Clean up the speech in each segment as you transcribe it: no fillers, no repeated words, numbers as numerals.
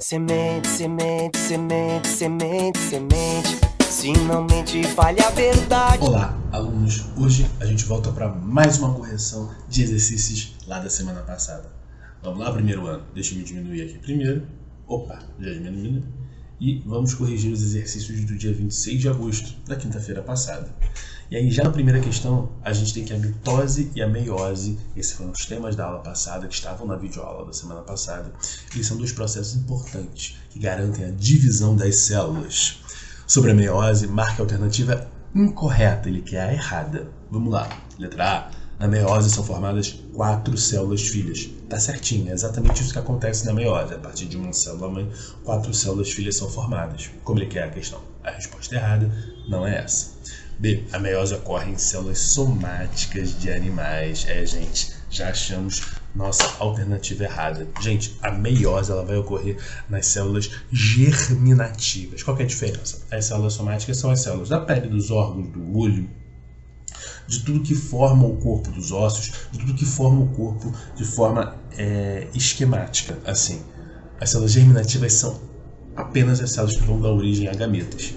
Semente, semente, semente, semente, semente. Se não mente, fale a verdade. Olá, alunos. Hoje a gente volta para mais uma correção de exercícios lá da semana passada. Vamos lá, primeiro ano. Deixa eu me diminuir aqui primeiro. Opa, já diminuiu. E vamos corrigir os exercícios do dia 26 de agosto, da quinta-feira passada. E aí, já na primeira questão, a gente tem que a mitose e a meiose, esses foram os temas da aula passada, que estavam na videoaula da semana passada. Eles são dois processos importantes que garantem a divisão das células. Sobre a meiose, marque a alternativa incorreta, ele quer a errada. Vamos lá. Letra A. Na meiose são formadas 4 células filhas. Tá certinho, é exatamente isso que acontece na meiose. A partir de uma célula mãe, 4 células filhas são formadas. Como ele quer a questão? A resposta errada não é essa. B. A meiose ocorre em células somáticas de animais. Gente, já achamos nossa alternativa errada. Gente, a meiose ela vai ocorrer nas células germinativas. Qual que é a diferença? As células somáticas são as células da pele, dos órgãos, do olho, de tudo que forma o corpo, dos ossos, de tudo que forma o corpo de forma esquemática, assim. As células germinativas são apenas as células que vão dar origem a gametas.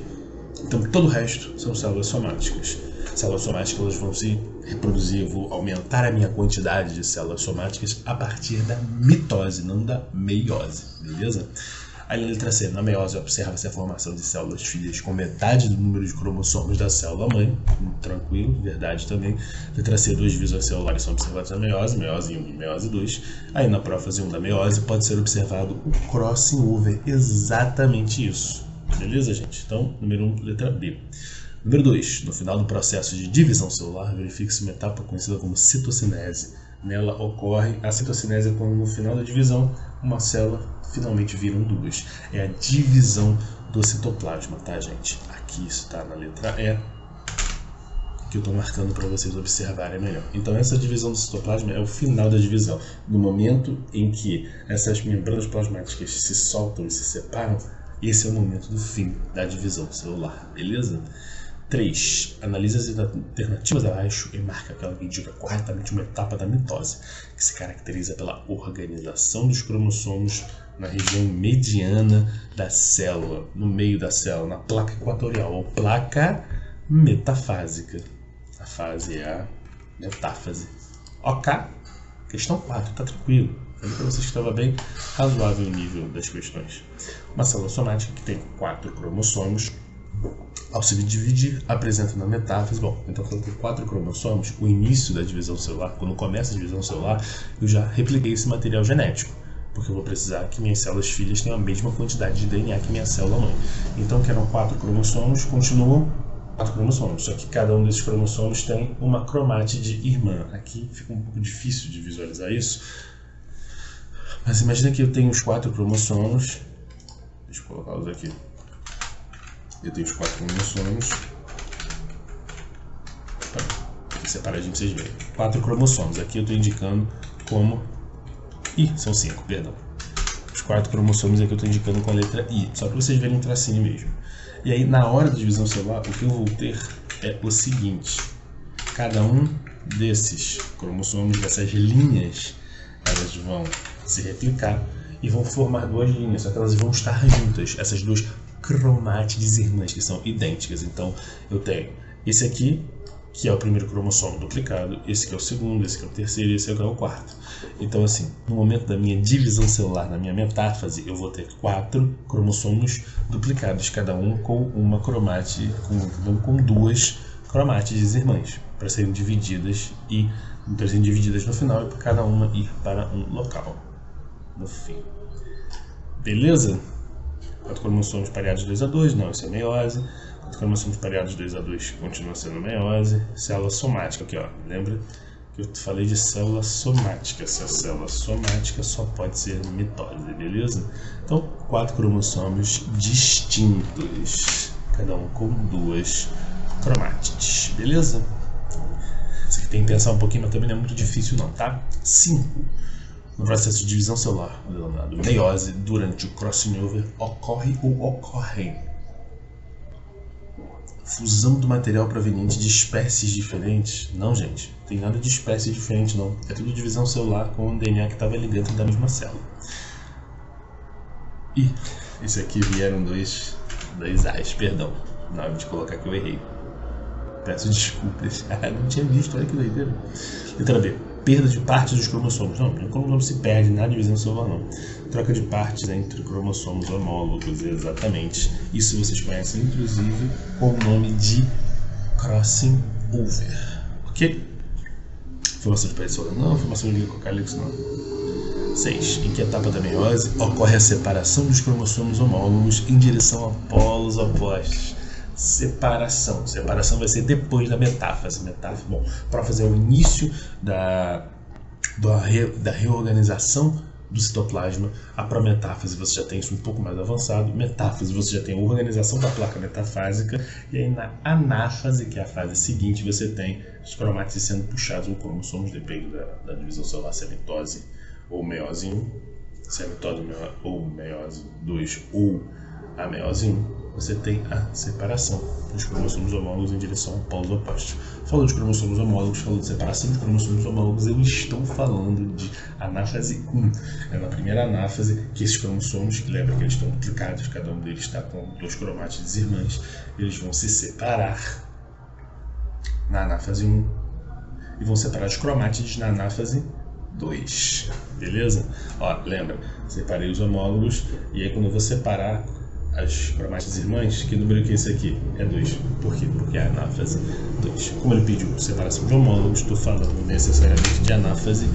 Então, todo o resto são células somáticas. Células somáticas elas vão se reproduzir, eu vou aumentar a minha quantidade de células somáticas a partir da mitose, não da meiose, beleza? Aí na letra C, na meiose observa-se a formação de células filhas com metade do número de cromossomos da célula mãe, tranquilo, verdade também. Letra C, 2 divisões celulares são observadas na meiose 1 e meiose 2. Aí na prófase 1 da meiose pode ser observado o crossing over, exatamente isso. Beleza, gente? Então, número 1, letra B. Número 2, no final do processo de divisão celular, verifica-se uma etapa conhecida como citocinese. Nela ocorre a citocinese quando no final da divisão, uma célula finalmente viram 2. É a divisão do citoplasma, tá, gente? Aqui isso está na letra E, que eu estou marcando para vocês observarem melhor. Então, essa divisão do citoplasma é o final da divisão. No momento em que essas membranas plasmáticas se soltam e se separam, esse é o momento do fim da divisão celular, beleza? 3. Analise as alternativas abaixo e marca aquela que indica corretamente uma etapa da mitose, que se caracteriza pela organização dos cromossomos na região mediana da célula, no meio da célula, na placa equatorial, ou placa metafásica. A fase é a metáfase. Ok? Questão 4, tá tranquilo. Falei para vocês que estava bem razoável o nível das questões. Uma célula somática que tem 4 cromossomos, ao se dividir, apresenta na metáfase. Bom, então quando tem 4 cromossomos, o início da divisão celular, quando começa a divisão celular, eu já repliquei esse material genético, porque eu vou precisar que minhas células filhas tenham a mesma quantidade de DNA que minha célula mãe. Então, que eram 4 cromossomos, continuam 4 cromossomos, só que cada um desses cromossomos tem uma cromátide irmã. Aqui fica um pouco difícil de visualizar isso, mas imagina que eu tenho os 4 cromossomos, deixa eu colocá-los aqui. Eu tenho os 4 cromossomos. Aqui separadinho para vocês verem. 4 cromossomos. Aqui eu estou indicando como... são 5, perdão. Os 4 cromossomos aqui eu estou indicando com a letra I. Só para vocês verem um tracinho mesmo. E aí, na hora da divisão celular, o que eu vou ter é o seguinte. Cada um desses cromossomos, dessas linhas, elas vão se replicar e vão formar 2 linhas. Só que elas vão estar juntas. Essas 2 cromátides irmãs, que são idênticas. Então, eu tenho esse aqui, que é o primeiro cromossomo duplicado, esse que é o segundo, esse que é o terceiro e esse que é o quarto. Então, assim, no momento da minha divisão celular, na minha metáfase, eu vou ter 4 cromossomos duplicados, cada um com uma cromátide, com 2 cromátides irmãs, para serem divididas no final e para cada uma ir para um local no fim. Beleza? 4 cromossomos pareados 2 a 2, não, isso é meiose. 4 cromossomos pareados 2 a 2 continua sendo meiose. Célula somática, aqui ó, lembra que eu falei de célula somática. Essa célula somática só pode ser mitose, beleza? Então, 4 cromossomos distintos, cada um com 2 cromátides, beleza? Isso aqui tem que pensar um pouquinho, mas também não é muito difícil não, tá? 5. No processo de divisão celular, denominado meiose, durante o crossing over, ocorre ou ocorrem fusão do material proveniente de espécies diferentes. Não, gente, não tem nada de espécie diferente, não. É tudo divisão celular com o DNA que estava ali dentro da mesma célula. E esse aqui vieram dois A's, perdão. Na hora de colocar que eu errei. Peço desculpas. Não tinha visto, olha que doideira. Letra B. Perda de partes dos cromossomos. Não, o cromossomo se perde na divisão celular, não. Troca de partes entre cromossomos homólogos, exatamente. Isso vocês conhecem, inclusive, com o nome de crossing over. Ok? Formação de paredes solares não, formação de glicocálix não. 6. Em que etapa da meiose ocorre a separação dos cromossomos homólogos em direção a polos opostos? Separação vai ser depois da metáfase. Bom, para fazer o início da reorganização do citoplasma, a prometáfase você já tem isso um pouco mais avançado, metáfase você já tem a organização da placa metafásica, e aí na anáfase, que é a fase seguinte, você tem os cromátides sendo puxados ou cromossomos, depende da divisão celular, se é mitose ou meiose 1, se é mitose ou meiose 2 ou a meiose 1, você tem a separação dos cromossomos homólogos em direção a polos opostos. Falou de cromossomos homólogos, falou de separação de cromossomos homólogos, eu estou falando de anáfase 1. É na primeira anáfase que esses cromossomos, que lembra que eles estão duplicados, cada um deles está com 2 cromátides irmãs, eles vão se separar na anáfase 1 e vão separar os cromátides na anáfase 2. Beleza? Ó, lembra, separei os homólogos e aí quando eu vou separar as cromátides irmãs, que número que é esse aqui? É 2. Por quê? Porque é a anáfase 2. Como ele pediu separação de homólogos, estou falando necessariamente de anáfase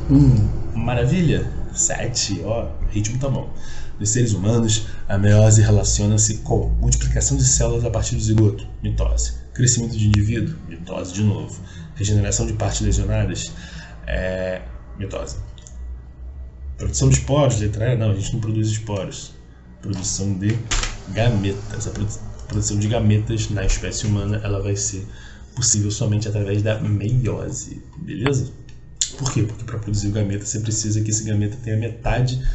1. Maravilha? 7. Ó, ritmo tá bom. Nos seres humanos, a meiose relaciona-se com multiplicação de células a partir do zigoto, mitose. Crescimento de indivíduo, mitose de novo. Regeneração de partes lesionadas, mitose. Produção de esporos, letra E, não, a gente não produz esporos. Produção de gametas. A produção de gametas na espécie humana ela vai ser possível somente através da meiose, beleza? Por quê? Porque para produzir o gameta você precisa que esse gameta tenha metade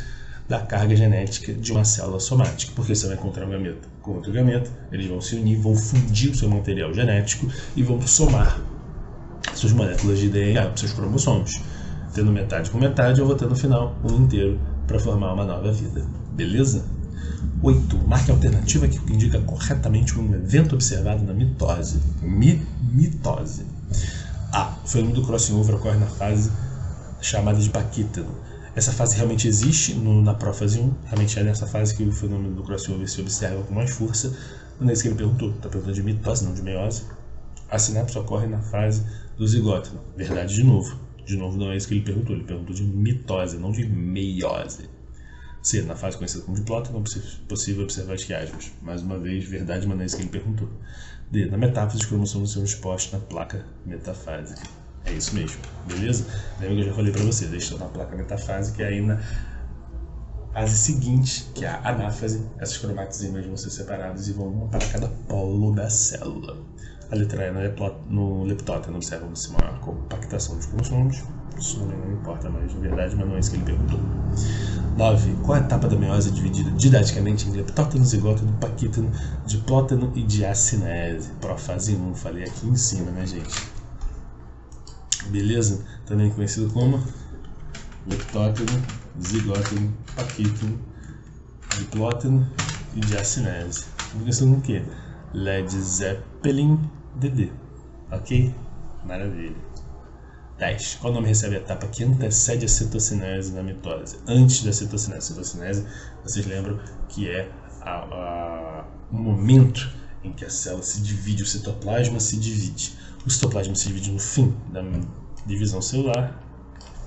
da carga genética de uma célula somática. Porque você vai encontrar um gameta com outro gameta, eles vão se unir, vão fundir o seu material genético e vão somar suas moléculas de DNA, seus cromossomos. Tendo metade com metade, eu vou ter no final um inteiro para formar uma nova vida, beleza? 8. Marque a alternativa que indica corretamente um evento observado na mitose. Mitose. A. O fenômeno do crossing over ocorre na fase chamada de paquítano. Essa fase realmente existe na prófase 1. Realmente é nessa fase que o fenômeno do crossing over se observa com mais força. Não é isso que ele perguntou. Está perguntando de mitose, não de meiose. A sinapse ocorre na fase do zigóte. Verdade de novo. De novo, não é isso que ele perguntou. Ele perguntou de mitose, não de meiose. C. Na fase conhecida como diplótano, é possível observar as quiasmas. Mais uma vez, verdade, mas não é isso que ele perguntou. D. Na metáfase, os cromossomos são expostos na placa metafásica. É isso mesmo, beleza? Lembra que eu já falei para você, deixa na placa metafásica e aí na fase seguinte, que é a anáfase, essas cromátides irmãs vão ser separadas e vão uma para cada polo da célula. A letra E no leptóteno observa-se uma compactação dos cromossomos. Isso não importa mais, na verdade, mas não é isso que ele perguntou. 9. Qual a etapa da meiose é dividida didaticamente em leptóteno, zigóteno, paquítano, diplóteno e diacinese? Profase 1, falei aqui em cima, né, gente? Beleza? Também conhecido como leptóteno, zigóteno, paquítano, diplóteno e diacinese. Conhecido como o quê? Led Zeppelin DD. Ok? Maravilha. 10. Qual nome recebe a etapa que antecede a citocinese na mitose? Antes da citocinese. Citocinese, vocês lembram que é o momento em que a célula se divide, o citoplasma se divide. O citoplasma se divide no fim da divisão celular.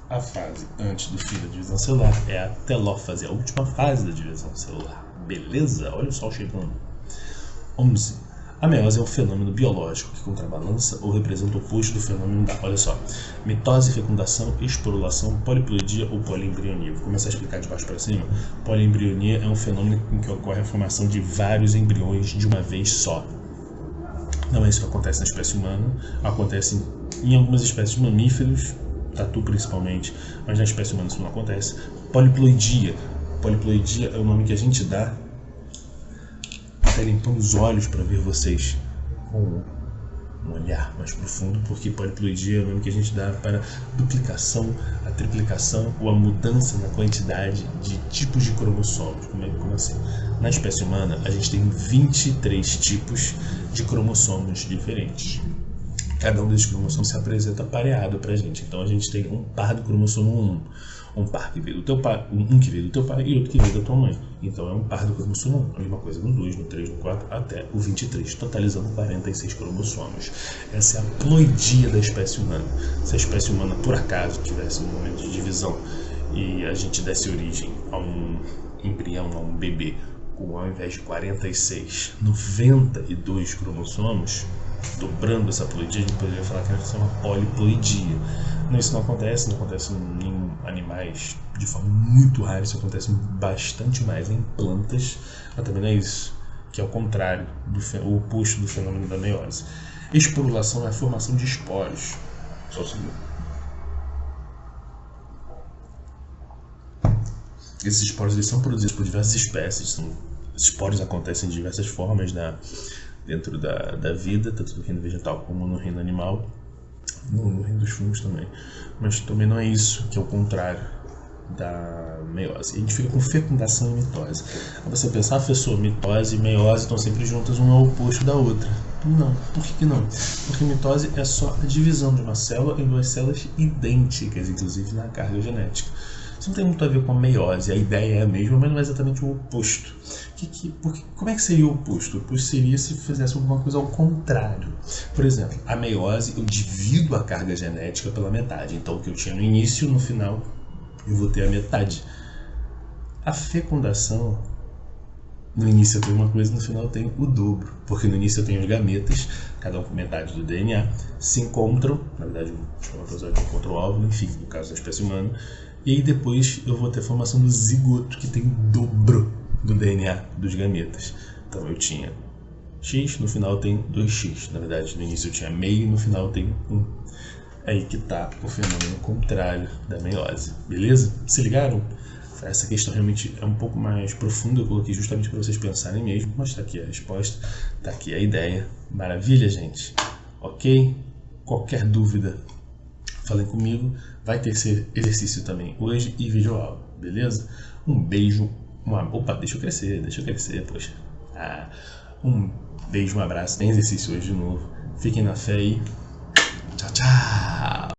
A fase antes do fim da divisão celular é a telófase, a última fase da divisão celular. Beleza? Olha o sol chegando. 11. A meiose é um fenômeno biológico que contrabalança ou representa o oposto do fenômeno da, olha só, mitose, fecundação, esporulação, poliploidia ou poliembrionia. Vou começar a explicar de baixo para cima. Poliembrionia é um fenômeno em que ocorre a formação de vários embriões de uma vez só. Não é isso que acontece na espécie humana, acontece em algumas espécies de mamíferos, tatu principalmente, mas na espécie humana isso não acontece. Poliploidia. Poliploidia é o nome que a gente dá até limpando os olhos para ver vocês com um olhar mais profundo, porque poliploidia é o nome que a gente dá para duplicação, a triplicação ou a mudança na quantidade de tipos de cromossomos. Como assim? Na espécie humana, a gente tem 23 tipos de cromossomos diferentes. Cada um desses cromossomos se apresenta pareado pra gente. Então a gente tem um par do cromossomo 1, um par que veio do teu pai, um que veio do teu pai e outro que veio da tua mãe. Então é um par do cromossomo 1. A mesma coisa no 2, no 3, no 4, até o 23, totalizando 46 cromossomos. Essa é a ploidia da espécie humana. Se a espécie humana, por acaso, tivesse um momento de divisão e a gente desse origem a um embrião, a um bebê, com ao invés de 46, 92 cromossomos, dobrando essa ploidia, a gente poderia falar que essa é uma poliploidia. Não, isso não acontece em animais de forma muito rara, isso acontece bastante mais em plantas, mas também não é isso, que é o contrário, o oposto do fenômeno da meiose. Esporulação é a formação de esporos. Só o segundo. Esses esporos eles são produzidos por diversas espécies, esses esporos acontecem de diversas formas dentro da vida, tanto no reino vegetal como no reino animal, no reino dos fungos também. Mas também não é isso, que é o contrário da meiose. A gente fica com fecundação e mitose. Quando você pensar, professor, mitose e meiose estão sempre juntas, uma ao oposto da outra. Não, por que não? Porque mitose é só a divisão de uma célula em duas células idênticas, inclusive na carga genética. Isso não tem muito a ver com a meiose, a ideia é a mesma, mas não é exatamente o oposto. Como é que seria o oposto? O oposto seria se fizesse alguma coisa ao contrário. Por exemplo, a meiose, eu divido a carga genética pela metade. Então, o que eu tinha no início, no final, eu vou ter a metade. A fecundação, no início eu tenho uma coisa, no final eu tenho o dobro. Porque no início eu tenho os gametas, cada um com metade do DNA, se encontram, na verdade, o espermatozoide encontra o óvulo, enfim, no caso da espécie humana, e aí depois eu vou ter a formação do zigoto, que tem o dobro do DNA dos gametas. Então eu tinha X, no final tem 2X. Na verdade, no início eu tinha meio e no final tem 1. Aí que está o fenômeno contrário da meiose. Beleza? Se ligaram? Essa questão realmente é um pouco mais profunda, eu coloquei justamente para vocês pensarem mesmo, mas está aqui a resposta, está aqui a ideia. Maravilha, gente? Ok? Qualquer dúvida, falem comigo. Vai ter esse exercício também hoje e videoaula, beleza? Um beijo, Opa, deixa eu crescer, poxa. Um beijo, um abraço, tem exercício hoje de novo. Fiquem na fé e tchau, tchau!